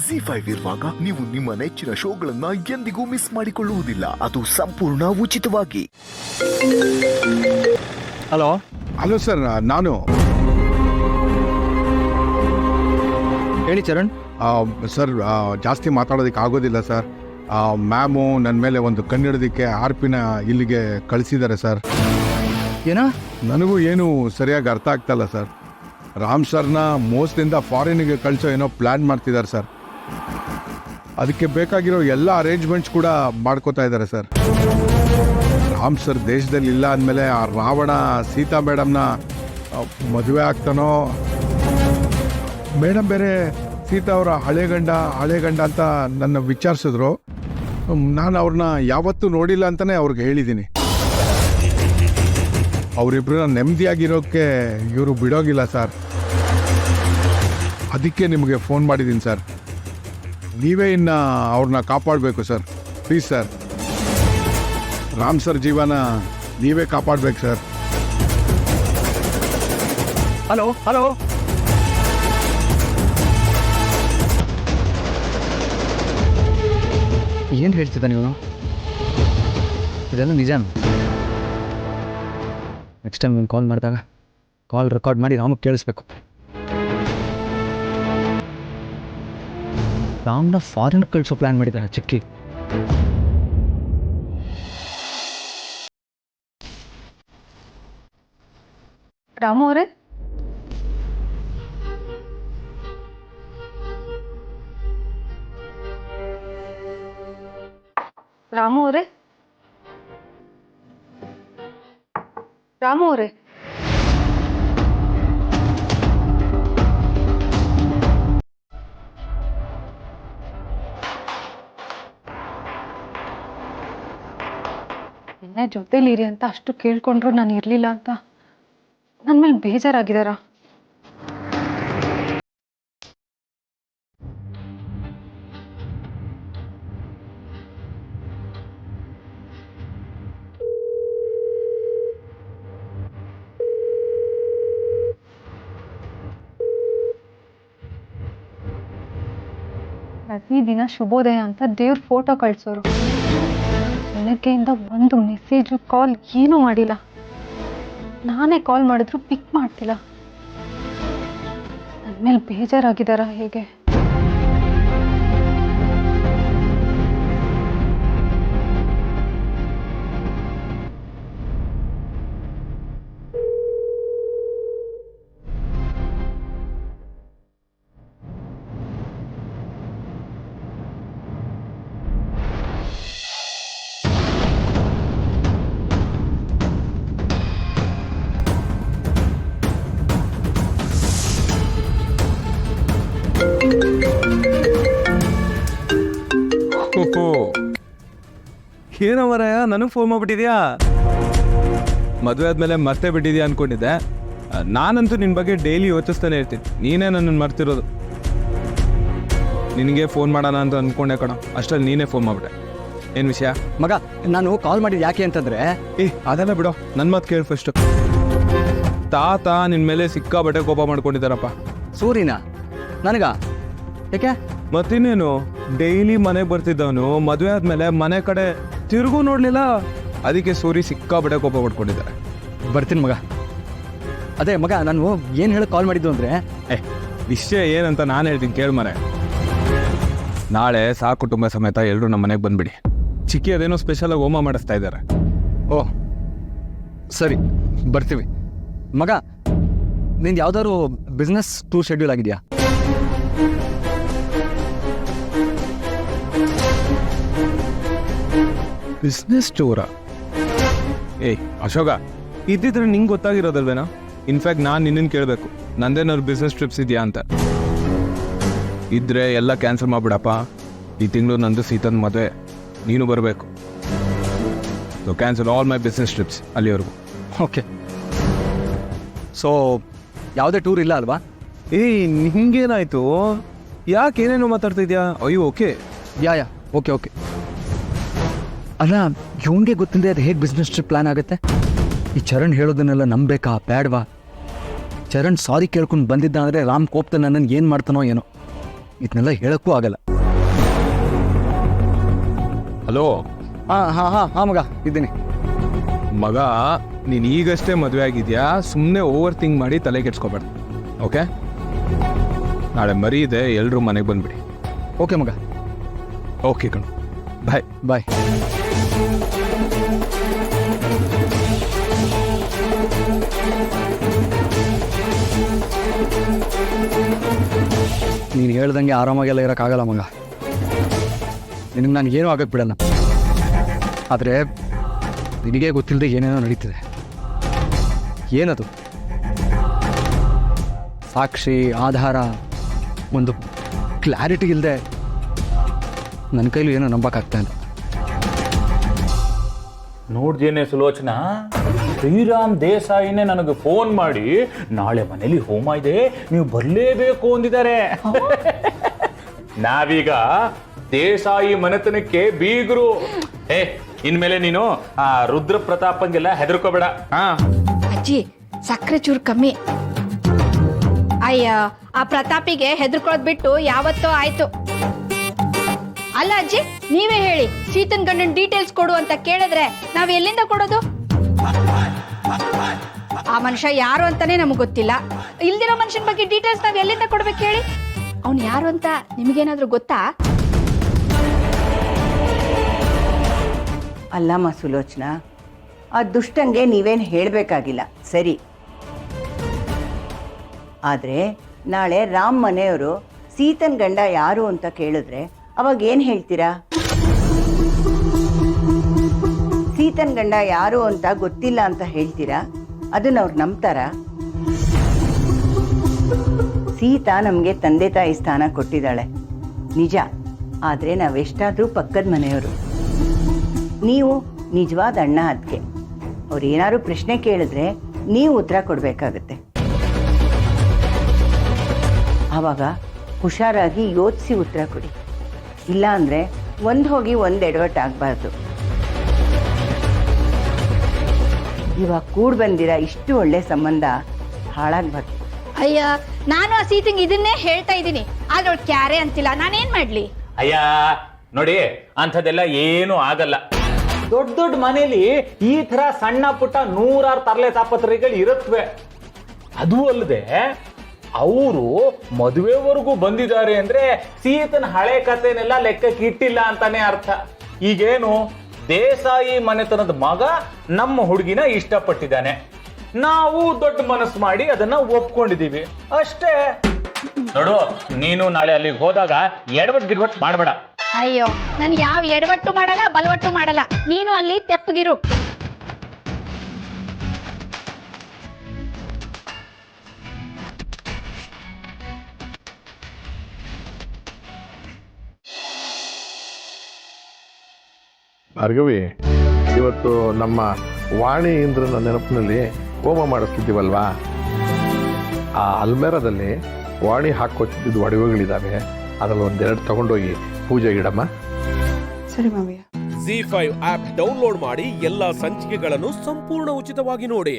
ZEE5 ಇರುವಾಗ ನೀವು ನಿಮ್ಮ ನೆಚ್ಚಿನ ಶೋಗಳನ್ನ ಎಂದಿಗೂ ಮಿಸ್ ಮಾಡಿಕೊಳ್ಳುವುದಿಲ್ಲ. ಅದು ಸಂಪೂರ್ಣ ಉಚಿತವಾಗಿ. ಹಲೋ ಹಲೋ ಸರ್, ನಾನು ಹೇಳಿ ಚರಣ್. ಸರ್ ಜಾಸ್ತಿ ಮಾತಾಡೋದಕ್ಕೆ ಆಗೋದಿಲ್ಲ ಸರ್. ಮ್ಯಾಮು ನನ್ನ ಮೇಲೆ ಒಂದು ಕಣ್ಣಿಡೋದಕ್ಕೆ ಆರ್ಪಿನ ಇಲ್ಲಿಗೆ ಕಳಿಸಿದ್ದಾರೆ ಸರ್. ಏನೋ ನನಗೂ ಏನು ಸರಿಯಾಗಿ ಅರ್ಥ ಆಗ್ತಾಯಿಲ್ಲ ಸರ್. ರಾಮ್ ಸರ್ನ ಮೋಸ್ಟ್ಲಿಂದ ಫಾರಿನ್ಗೆ ಕಳಿಸೋ ಏನೋ ಪ್ಲ್ಯಾನ್ ಮಾಡ್ತಿದ್ದಾರೆ ಸರ್. ಅದಕ್ಕೆ ಬೇಕಾಗಿರೋ ಎಲ್ಲ ಅರೇಂಜ್ಮೆಂಟ್ಸ್ ಕೂಡ ಮಾಡ್ಕೋತಾ ಇದ್ದಾರೆ ಸರ್. ರಾಮ್ ಸರ್ ದೇಶದಲ್ಲಿ ಇಲ್ಲ ಅಂದಮೇಲೆ ಆ ರಾವಣ ಸೀತಾ ಮೇಡಮ್ನ ಮದುವೆ ಆಗ್ತಾನೋ, ಮೇಡಮ್ ಬೇರೆ ಸೀತಾ ಅವರ ಹಳೆ ಗಂಡ ಅಂತ ನನ್ನ ವಿಚಾರಿಸಿದ್ರು. ನಾನು ಅವ್ರನ್ನ ಯಾವತ್ತೂ ನೋಡಿಲ್ಲ ಅಂತಲೇ ಅವ್ರಿಗೆ ಹೇಳಿದ್ದೀನಿ. ಅವರಿಬ್ಬರನ್ನ ನೆಮ್ಮದಿಯಾಗಿರೋಕ್ಕೆ ಇವರು ಬಿಡೋಗಿಲ್ಲ ಸರ್. ಅದಕ್ಕೆ ನಿಮಗೆ ಫೋನ್ ಮಾಡಿದ್ದೀನಿ ಸರ್. ನೀವೇ ಇನ್ನು ಅವ್ರನ್ನ ಕಾಪಾಡಬೇಕು sir, please sir. Ram sir ಜೀವನ ನೀವೇ ಕಾಪಾಡಬೇಕು ಸರ್. ಹಲೋ ಹಲೋ ಏನು ಹೇಳ್ತಿದ್ದ ನೀವು? ಇದೆಲ್ಲ ನಿಜ. ನೆಕ್ಸ್ಟ್ ಟೈಮ್ ನೀವು ಕಾಲ್ ಮಾಡಿದಾಗ ಕಾಲ್ ರೆಕಾರ್ಡ್ ಮಾಡಿ ರಾಮಗೆ ಕೇಳಿಸ್ಬೇಕು. ರಾಮ್ನ ಫಾರಿನ್ ಕಳಿಸೋ ಪ್ಲ್ಯಾನ್ ಮಾಡಿದ್ದಾರೆ ಚಿಕ್ಕಿ. ರಾಮು ಅವರೇ, ರಾಮು ಅವರೇ, ರಾಮು ಅವರೇ, ನಿನ್ನೆ ಜೊತೆಲಿರಿ ಅಂತ ಅಷ್ಟು ಕೇಳ್ಕೊಂಡ್ರು ನಾನು ಇರಲಿಲ್ಲ ಅಂತ ನನ್ನ ಮೇಲೆ ಬೇಜಾರಾಗಿದ್ದಾರಾ? ಪ್ರತಿದಿನ ಶುಭೋದಯ ಅಂತ ದೇವ್ರ ಫೋಟೋ ಕಳಿಸೋರು. ಬೆಳಗ್ಗೆಯಿಂದ ಒಂದು ಮೆಸೇಜು ಕಾಲ್ ಏನೂ ಮಾಡಿಲ್ಲ. ನಾನೇ ಕಾಲ್ ಮಾಡಿದ್ರು ಪಿಕ್ ಮಾಡ್ತಿಲ್ಲ. ನನ್ನ ಮೇಲೆ ಬೇಜಾರಾಗಿದ್ದಾರಾ ಹೇಗೆ? ಏನೋ ಮರಯ್ಯ, ನನಗೆ ಫೋನ್ ಮಾಡ್ಬಿಟ್ಟಿದ್ಯಾ? ಮದುವೆ ಆದಮೇಲೆ ಮತ್ತೆ ಬಿಟ್ಟಿದ್ಯಾ ಅಂದ್ಕೊಂಡಿದ್ದೆ. ನಾನಂತೂ ನಿನ್ನ ಬಗ್ಗೆ ಡೈಲಿ ಯೋಚಿಸ್ತಾನೆ ಇರ್ತೀನಿ. ನೀನೇ ನನ್ನನ್ನು ಮರ್ತಿರೋದು. ನಿನಗೆ ಫೋನ್ ಮಾಡೋಣ ಅಂತ ಅಂದ್ಕೊಂಡೆ ಕಣ, ಅಷ್ಟರಲ್ಲಿ ನೀನೇ ಫೋನ್ ಮಾಡ್ಬಿಟ್ಟೆ. ಏನು ವಿಷಯ? ಮಗ, ನಾನು ಕಾಲ್ ಮಾಡಿದ್ದು ಯಾಕೆ ಅಂತಂದರೆ, ಅದೆಲ್ಲ ಬಿಡೋ, ನನ್ನ ಮಾತು ಕೇಳಿ ಫಸ್ಟು. ತಾತ ನಿನ್ನ ಮೇಲೆ ಸಿಕ್ಕಾಬಟ್ಟೆ ಕೋಪ ಮಾಡ್ಕೊಂಡಿದ್ದಾರಪ್ಪ. ಸೂರಿನಾ? ನನಗ ಯಾಕೆ? ಮತ್ತಿನ್ನೇನು, ಡೈಲಿ ಮನೆಗೆ ಬರ್ತಿದ್ದವನು ಮದುವೆ ಆದಮೇಲೆ ಮನೆ ಕಡೆ ತಿರುಗೂ ನೋಡಲಿಲ್ಲ. ಅದಕ್ಕೆ ಸೂರಿ ಸಿಕ್ಕಾಬಟ್ಟೆ ಕೋಪ ಪಡ್ಕೊಂಡಿದ್ದಾರೆ. ಬರ್ತೀನಿ ಮಗ. ಅದೇ ಮಗ, ನಾನು ಏನು ಹೇಳಿ ಕಾಲ್ ಮಾಡಿದ್ದು ಅಂದರೆ, ವಿಷಯ ಏನಂತ ನಾನು ಹೇಳ್ತೀನಿ ಕೇಳಿ ಮರೆ. ನಾಳೆ ಕುಟುಂಬ ಸಮೇತ ಎಲ್ಲರೂ ನಮ್ಮ ಮನೆಗೆ ಬಂದುಬಿಡಿ. ಚಿಕ್ಕಿ ಅದೇನೋ ಸ್ಪೆಷಲಾಗಿ ಹೋಮ ಮಾಡಿಸ್ತಾ ಇದ್ದಾರೆ. ಓಹ್ ಸರಿ, ಬರ್ತೀವಿ. ಮಗ, ನಿಂದು ಯಾವ್ದಾದ್ರು ಬಿಸ್ನೆಸ್ ಟೂರ್ ಶೆಡ್ಯೂಲ್ ಆಗಿದೆಯಾ? ಬಿಸ್ನೆಸ್ ಟೂರಾ? ಅಶೋಕ, ಇದ್ದಿದ್ರೆ ನಿಂಗೆ ಗೊತ್ತಾಗಿರೋದಲ್ವೇನಾ? ಇನ್ಫ್ಯಾಕ್ಟ್ ನಾನು ನಿನ್ನನ್ನು ಕೇಳಬೇಕು, ನಂದೇನಾದ್ರು ಬಿಸ್ನೆಸ್ ಟ್ರಿಪ್ಸ್ ಇದೆಯಾ ಅಂತ. ಇದ್ರೆ ಎಲ್ಲ ಕ್ಯಾನ್ಸಲ್ ಮಾಡಿಬಿಡಪ್ಪ. ಈ ತಿಂಗಳು ನಂದು ಸೀತನ ಮದುವೆ, ನೀನು ಬರಬೇಕು. So cancel all my business trips ಅಲ್ಲಿವರೆಗೂ. ಓಕೆ. ಸೊ ಯಾವುದೇ ಟೂರ್ ಇಲ್ಲ ಅಲ್ವಾ? ನಿಂಗೇನಾಯ್ತು? ಯಾಕೆ ಏನೇನೋ ಮಾತಾಡ್ತಿದ್ಯಾ? ಅಯ್ಯೋ ಓಕೆ ಯಾ ಓಕೆ ಓಕೆ. ಅಲ್ಲ, ಇವನಿಗೆ ಗೊತ್ತಿದೆ ಅದು ಹೇಗೆ ಬಿಸ್ನೆಸ್ ಟ್ರಿಪ್ ಪ್ಲ್ಯಾನ್ ಆಗುತ್ತೆ? ಈ ಚರಣ್ ಹೇಳೋದನ್ನೆಲ್ಲ ನಂಬೇಕಾ ಬೇಡವಾ? ಚರಣ್ ಸಾರಿ ಕೇಳ್ಕೊಂಡು ಬಂದಿದ್ದ ಅಂದರೆ ರಾಮ್ ಕೋಪ್ತ ನನ್ನನ್ನು ಏನು ಮಾಡ್ತಾನೋ ಏನೋ. ಇದನ್ನೆಲ್ಲ ಹೇಳಕ್ಕೂ ಆಗಲ್ಲ. ಹಲೋ ಹಾಂ ಮಗ ಇದ್ದೀನಿ. ಮಗ, ನೀನು ಈಗಷ್ಟೇ ಮದುವೆ ಆಗಿದ್ಯಾ, ಸುಮ್ಮನೆ ಓವರ್ ಥಿಂಕ್ ಮಾಡಿ ತಲೆ ಕೆಡ್ಸ್ಕೊಬೇಡ. ಓಕೆ, ನಾಳೆ ಮರಿ ಇದೆ, ಎಲ್ಲರೂ ಮನೆಗೆ ಬಂದ್ಬಿಡಿ. ಓಕೆ ಮಗ. ಓಕೆ ಕಣು, ಬಾಯ್. ಬಾಯ್. ನೀನು ಹೇಳ್ದಂಗೆ ಆರಾಮಾಗೆಲ್ಲ ಇರೋಕ್ಕಾಗಲ್ಲ ಮಗ. ನಿನಗೆ ನಾನು ಏನೂ ಆಗಕ್ಕೆ ಬಿಡಲ್ಲ. ಆದರೆ ನಿನಗೆ ಗೊತ್ತಿಲ್ಲದೆ ಏನೇನೋ ನಡೀತಿದೆ. ಏನದು? ಸಾಕ್ಷಿ, ಆಧಾರ, ಒಂದು ಕ್ಲಾರಿಟಿ ಇಲ್ಲದೆ ನನ್ನ ಕೈಲೂ ಏನೋ ನಂಬಕ್ಕಾಗ್ತಾ ಇಲ್ಲ. ನೋಡ್ದೇನೆ ಸುಲೋಚನಾ, ಶ್ರೀರಾಮ್ ದೇಸಾಯಿನೇ ನನಗೆ ಫೋನ್ ಮಾಡಿ ನಾಳೆ ಮನೇಲಿ ಹೋಮ ಇದೆ, ನೀವು ಬರಲೇಬೇಕು ಅಂದಿದ್ದಾರೆ. ನಾವೀಗ ದೇಸಾಯಿ ಮನೆತನಕ್ಕೆ ಬೀಗರು. ಇನ್ಮೇಲೆ ನೀನು ಆ ರುದ್ರ ಪ್ರತಾಪಂಗೆಲ್ಲ ಹೆದರ್ಕೋಬೇಡ. ಅಜ್ಜಿ ಸಕ್ಕರೆ ಚೂರು ಕಮ್ಮಿ. ಅಯ್ಯ, ಆ ಪ್ರತಾಪಿಗೆ ಹೆದರ್ಕೊಳ್ಳೋದ್ ಬಿಟ್ಟು ಯಾವತ್ತೋ ಆಯ್ತು. ಅಲ್ಲ ಅಜ್ಜಿ, ನೀವೇ ಹೇಳಿ, ಸೀತನ್ ಗಂಡನ್ ಡೀಟೇಲ್ಸ್ ಕೊಡು ಅಂತ ಕೇಳಿದ್ರೆ ನಾವ್ ಎಲ್ಲಿಂದ ಕೊಡೋದು? ಆ ಮನುಷ್ಯ ಯಾರು ಅಂತಾನೆ ನಮಗ್ ಗೊತ್ತಿಲ್ಲ. ಇಲ್ದಿರೋ ಮನುಷ್ಯನ ಬಗ್ಗೆ ಡೀಟೇಲ್ಸ್ ನಾವ್ ಎಲ್ಲಿಂದ ಕೊಡ್ಬೇಕು ಹೇಳಿ? ಅವ್ನು ಯಾರು ಅಂತ ನಿಮಗೇನಾದ್ರೂ ಗೊತ್ತಾ? ಅಲ್ಲಮ್ಮ ಸುಲೋಚನಾ, ಆ ದುಷ್ಟಂಗೆ ನೀವೇನು ಹೇಳಬೇಕಾಗಿಲ್ಲ, ಸರಿ. ಆದರೆ ನಾಳೆ ರಾಮ್ ಮನೆಯವರು ಸೀತನ್ ಗಂಡ ಯಾರು ಅಂತ ಕೇಳಿದ್ರೆ ಅವಾಗ ಏನು ಹೇಳ್ತೀರಾ? ಸೀತನ್ ಗಂಡ ಯಾರು ಅಂತ ಗೊತ್ತಿಲ್ಲ ಅಂತ ಹೇಳ್ತೀರಾ? ಅದನ್ನ ಅವ್ರು ನಂಬ್ತಾರಾ? ಸೀತಾ ನಮಗೆ ತಂದೆ ತಾಯಿ ಸ್ಥಾನ ಕೊಟ್ಟಿದ್ದಾಳೆ ನಿಜ, ಆದರೆ ನಾವೆಷ್ಟಾದರೂ ಪಕ್ಕದ ಮನೆಯವರು. ನೀವು ನಿಜವಾದ ಅಣ್ಣ ಅದಕ್ಕೆ. ಅವ್ರು ಏನಾದ್ರು ಪ್ರಶ್ನೆ ಕೇಳಿದ್ರೆ ನೀವು ಉತ್ತರ ಕೊಡಬೇಕಾಗತ್ತೆ. ಆವಾಗ ಹುಷಾರಾಗಿ ಯೋಚಿಸಿ ಉತ್ತರ ಕೊಡಿ. ಇಲ್ಲ ಅಂದರೆ ಒಂದು ಹೋಗಿ ಒಂದು ಎಡವಟ್ಟಾಗಬಾರ್ದು. ಇವಾಗ ಕೂಡ್ ಬಂದಿರ ಇಷ್ಟು ಒಳ್ಳೆ ಸಂಬಂಧ ಹಾಳಾಗ್ಬಾರ್ದು. ಅಯ್ಯ, ನಾನು ಆ ಸೀತಂಗ್ ಇದನ್ನೇ ಹೇಳ್ತಾ ಇದ್ದೀನಿ, ಆದ್ರೆ ಅವ್ಳು ಕ್ಯಾರೆ ಅಂತಿಲ್ಲ. ನಾನೇನ್ ಮಾಡ್ಲಿ? ಅಯ್ಯ ನೋಡಿ, ಅಂಥದ್ದೆಲ್ಲ ಏನು ಆಗಲ್ಲ. ದೊಡ್ಡ ದೊಡ್ಡ ಮನೇಲಿ ಈ ತರ ಸಣ್ಣ ಪುಟ್ಟ 100 ತರಲೆ ತಾಪತ್ರಗಳು ಇರುತ್ತವೆ. ಅದು ಅಲ್ಲದೆ ಅವರು ಮದುವೆವರೆಗೂ ಬಂದಿದ್ದಾರೆ ಅಂದ್ರೆ ಸೀತನ ಹಳೆ ಕಥೆನೆಲ್ಲ ಲೆಕ್ಕಕ್ಕೆ ಇಟ್ಟಿಲ್ಲ ಅಂತಾನೆ ಅರ್ಥ. ಈಗೇನು ದೇಸಾಯಿ ಮನೆತನದ ಮಗ ನಮ್ಮ ಹುಡುಗಿನ ಇಷ್ಟಪಟ್ಟಿದ್ದಾನೆ, ನಾವು ದೊಡ್ಡ ಮನಸ್ಸು ಮಾಡಿ ಅದನ್ನ ಒಪ್ಕೊಂಡಿದೀವಿ ಅಷ್ಟೇ. ನೋಡು, ನೀನು ನಾಳೆ ಅಲ್ಲಿಗೆ ಹೋದಾಗ ಎಡವಟ್ ಮಾಡಬೇಡ. ಅಯ್ಯೋ, ನಾನು ಯಾವ ಎಡವಟ್ಟು ಮಾಡಲ್ಲ, ಬಲವಟ್ಟು ಮಾಡಲ್ಲ. ನೀನು ಅಲ್ಲಿ ತೆಪ್ಪಗಿರು. ಭಾರ್ಗವಿ, ಇವತ್ತು ನಮ್ಮ ವಾಣಿ ಇಂದ್ರನ ನೆನಪಿನಲ್ಲಿ ಹೋಮ ಮಾಡಿಸ್ತಿದ್ದೀವಲ್ವಾ, ಆ ಅಲ್ಮೇರದಲ್ಲಿ ವಾಣಿ ಹಾಕೊತ್ತಿದ್ದು ಒಡವೆಗಳಿದ್ದಾವೆ, ಅದರಲ್ಲಿ ಒಂದೆರಡು ತಗೊಂಡೋಗಿ ಪೂಜೆಗಿಡಮ್ಮ. ಸರಿ ಮಾವಯ್ಯ. ZEE5 ಆಪ್ ಡೌನ್ಲೋಡ್ ಮಾಡಿ ಎಲ್ಲಾ ಸಂಚಿಕೆಗಳನ್ನು ಸಂಪೂರ್ಣ ಉಚಿತವಾಗಿ ನೋಡಿ.